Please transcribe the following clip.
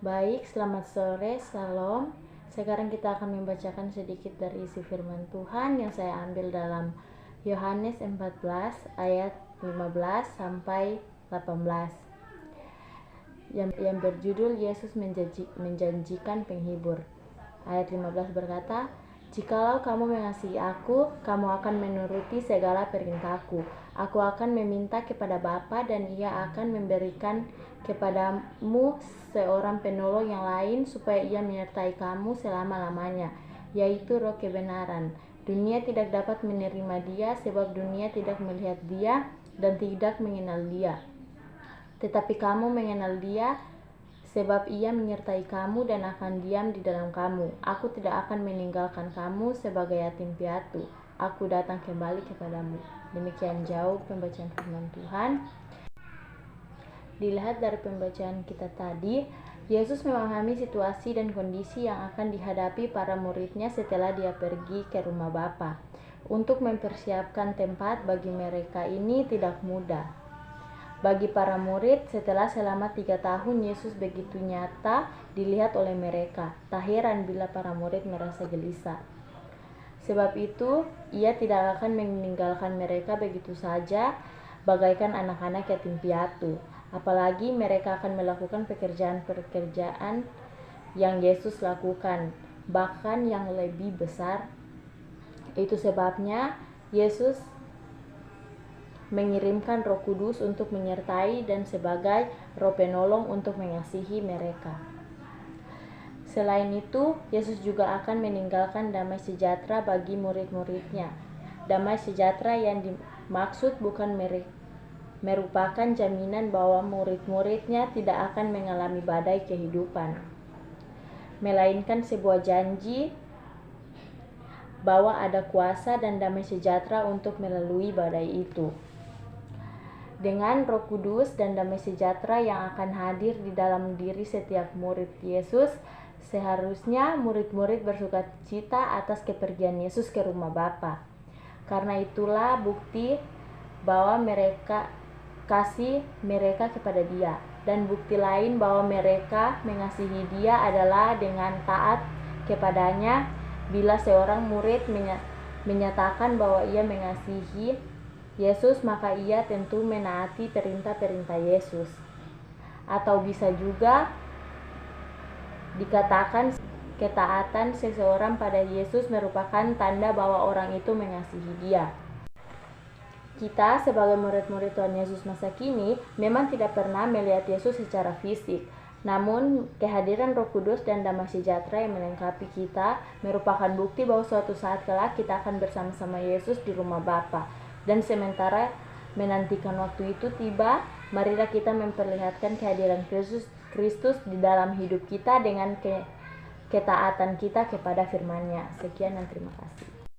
Baik, selamat sore, salam. Sekarang kita akan membacakan sedikit dari isi firman Tuhan yang saya ambil dalam Yohanes 14 ayat 15 sampai 18 yang berjudul Yesus menjanjikan penghibur. Ayat 15 berkata, "Jikalau kamu mengasihi aku, kamu akan menuruti segala perintahku. Aku akan meminta kepada Bapa dan Ia akan memberikan kepadamu seorang penolong yang lain supaya Ia menyertai kamu selama-lamanya, yaitu Roh kebenaran. Dunia tidak dapat menerima Dia sebab dunia tidak melihat Dia dan tidak mengenal Dia. Tetapi kamu mengenal Dia, sebab Ia menyertai kamu dan akan diam di dalam kamu. Aku tidak akan meninggalkan kamu sebagai yatim piatu. Aku datang kembali kepadamu." Demikian jauh pembacaan firman Tuhan. Dilihat dari pembacaan kita tadi, Yesus memahami situasi dan kondisi yang akan dihadapi para muridnya setelah Dia pergi ke rumah Bapa. Untuk mempersiapkan tempat bagi mereka ini tidak mudah. Bagi para murid, setelah selama 3 tahun Yesus begitu nyata dilihat oleh mereka. Tak heran bila para murid merasa gelisah. Sebab itu, Ia tidak akan meninggalkan mereka begitu saja, bagaikan anak-anak yatim piatu. Apalagi mereka akan melakukan pekerjaan-pekerjaan yang Yesus lakukan, bahkan yang lebih besar. Itu sebabnya Yesus mengirimkan Roh Kudus untuk menyertai dan sebagai Roh penolong untuk mengasihi mereka. Selain itu, Yesus juga akan meninggalkan damai sejahtera bagi murid-muridnya. Damai sejahtera yang dimaksud bukan merupakan jaminan bahwa murid-muridnya tidak akan mengalami badai kehidupan, melainkan sebuah janji bahwa ada kuasa dan damai sejahtera untuk melalui badai itu. Dengan Roh Kudus dan damai sejahtera yang akan hadir di dalam diri setiap murid Yesus, seharusnya murid-murid bersukacita atas kepergian Yesus ke rumah Bapa. Karena itulah bukti bahwa mereka kasih mereka kepada Dia, dan bukti lain bahwa mereka mengasihi Dia adalah dengan taat kepadanya. Bila seorang murid menyatakan bahwa ia mengasihi Yesus, maka ia tentu menaati perintah-perintah Yesus. Atau bisa juga dikatakan ketaatan seseorang pada Yesus merupakan tanda bahwa orang itu mengasihi Dia. Kita sebagai murid-murid Tuhan Yesus masa kini memang tidak pernah melihat Yesus secara fisik. Namun kehadiran Roh Kudus dan damai sejahtera yang melengkapi kita merupakan bukti bahwa suatu saat kelak kita akan bersama-sama Yesus di rumah Bapa. Dan sementara menantikan waktu itu tiba, marilah kita memperlihatkan kehadiran Kristus di dalam hidup kita dengan ketaatan kita kepada firman-Nya. Sekian dan terima kasih.